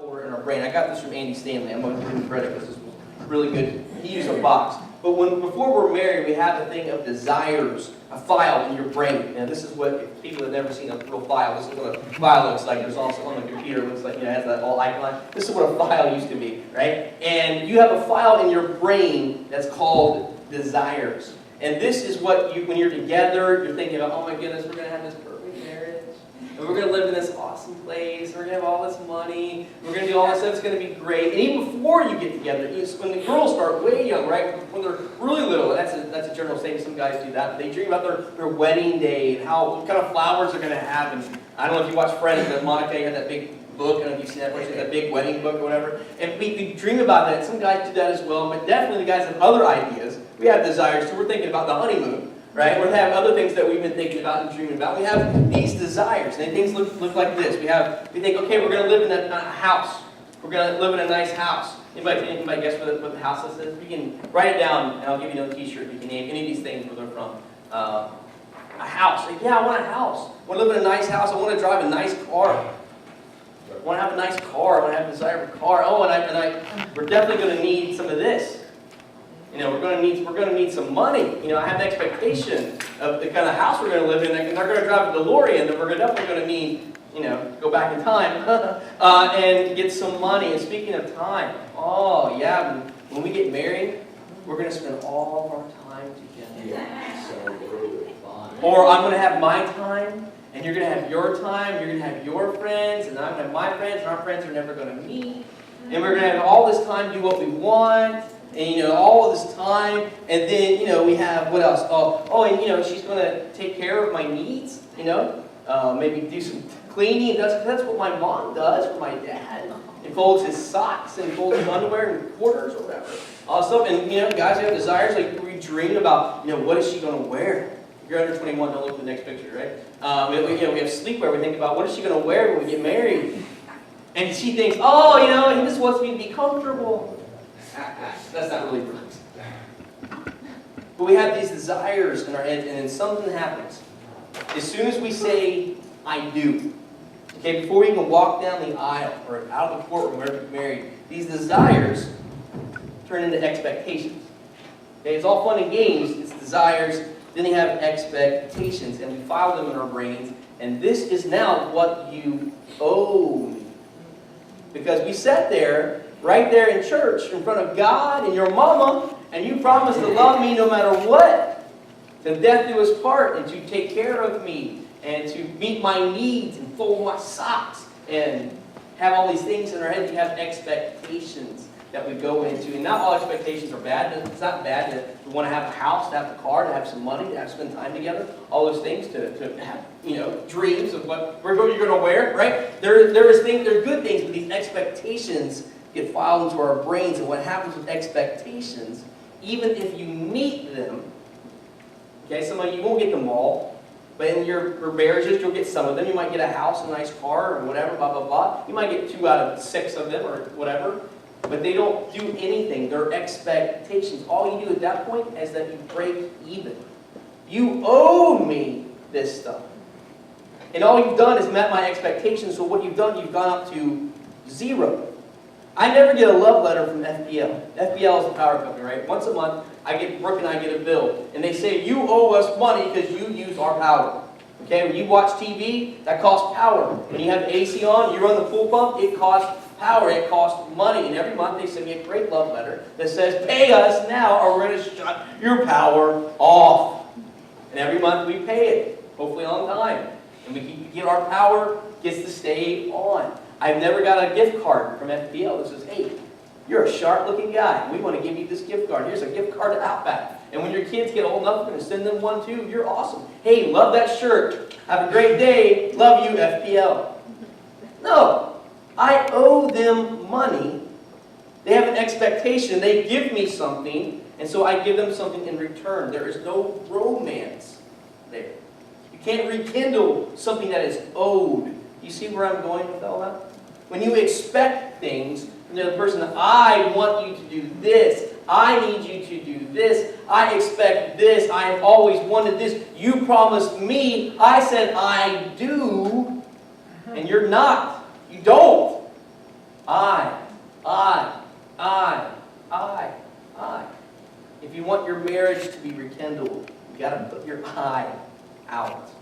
folder in our brain. I got this from Andy Stanley. I'm going to give him credit because this was really good. He used a box. But before we're married, we have a thing of desires, a file in your brain. Now, this is what, if people have never seen a real file, this is what a file looks like. There's also on the computer, it looks like, it has that little icon. This is what a file used to be, right? And you have a file in your brain that's called desires. And this is what when you're together, you're thinking about, oh my goodness, we're going to have this perfect marriage. And we're going to live in this awesome place. We're going to have all this money. We're going to do all this stuff. It's going to be great. And even before you get together, when the girls start way young, right? When they're really little, that's a general statement. Some guys do that. They dream about their wedding day and what kind of flowers they're going to have. And I don't know if you watch Friends, but Monica had that big book. I don't know if you've seen that. She had that big wedding book or whatever. And we dream about that. Some guys do that as well. But definitely the guys have other ideas. We have desires. So we're thinking about the honeymoon. Right? We have other things that we've been thinking about and dreaming about. We have these desires, and things look like this. We think, okay, we're going to live in a house. We're going to live in a nice house. Anybody guess what the house this is? You can write it down, and I'll give you a T-shirt. You can name any of these things where they're from. A house. Like, yeah, I want a house. I want to live in a nice house. I want to drive a nice car. I want to have a nice car. I want to have a desire for a car. Oh, we're definitely going to need some of this. You know, we're going to need some money. You know, I have an expectation of the kind of house we're going to live in. And they're going to drive a DeLorean, and we're definitely going to need, you know, go back in time and get some money. And speaking of time, oh yeah, when we get married, we're going to spend all of our time together. Yeah. So or I'm going to have my time, and you're going to have your time. You're going to have your friends, and I'm going to have my friends, and our friends are never going to meet. And we're going to have all this time to do what we want. And, you know, all of this time, and then, you know, we have, what else? And, you know, she's going to take care of my needs, you know, maybe do some cleaning. That's what my mom does for my dad. He folds his socks and folds his underwear and quarters or whatever. Stuff. And, you know, guys have desires, like we dream about, you know, what is she going to wear? If you're under 21, don't look at the next picture, right? We have sleepwear. We think about, what is she going to wear when we get married? And she thinks, oh, you know, he just wants me to be comfortable. That's not really right. But we have these desires in our head, and then something happens. As soon as we say, I do, okay, before we even walk down the aisle or out of the courtroom where we're married, these desires turn into expectations. Okay, it's all fun and games, it's desires, then they have expectations, and we file them in our brains, and this is now what you owe me. Because we sat there, right there in church, in front of God and your mama, and you promised to love me no matter what. To death do us part, and to take care of me, and to meet my needs, and fold my socks, and have all these things in our head. We have expectations that we go into. And not all expectations are bad. It's not bad to want to have a house, to have a car, to have some money, to have spend time together. All those things, to have, you know, dreams of what you're going to wear, right? There are good things, but these expectations get filed into our brains. And what happens with expectations, even if you meet them, okay, some of you won't get them all, but in your marriages, you'll get some of them. You might get a house, a nice car, or whatever, blah, blah, blah. You might get 2 out of 6 of them, or whatever, but they don't do anything. They're expectations. All you do at that point is that you break even. You owe me this stuff. And all you've done is met my expectations, so what you've done, you've gone up to 0. I never get a love letter from FPL. FPL is the power company, right? Once a month, Brooke and I get a bill. And they say, you owe us money because you use our power. Okay, when you watch TV, that costs power. When you have the AC on, you run the pool pump, it costs power, it costs money. And every month they send me a great love letter that says, pay us now or we're going to shut your power off. And every month we pay it, hopefully on time. And we get our power, gets to stay on. I've never got a gift card from FPL that says, hey, you're a sharp-looking guy. We want to give you this gift card. Here's a gift card to Outback. And when your kids get old enough, we're going to send them one too. You're awesome. Hey, love that shirt. Have a great day. Love you, FPL. No. I owe them money. They have an expectation. They give me something, and so I give them something in return. There is no romance there. You can't rekindle something that is owed. You see where I'm going with all that? When you expect things from the other person, I want you to do this. I need you to do this. I expect this. I have always wanted this. You promised me. I said I do. And you're not. You don't. if you want your marriage to be rekindled, you got to put your eye out.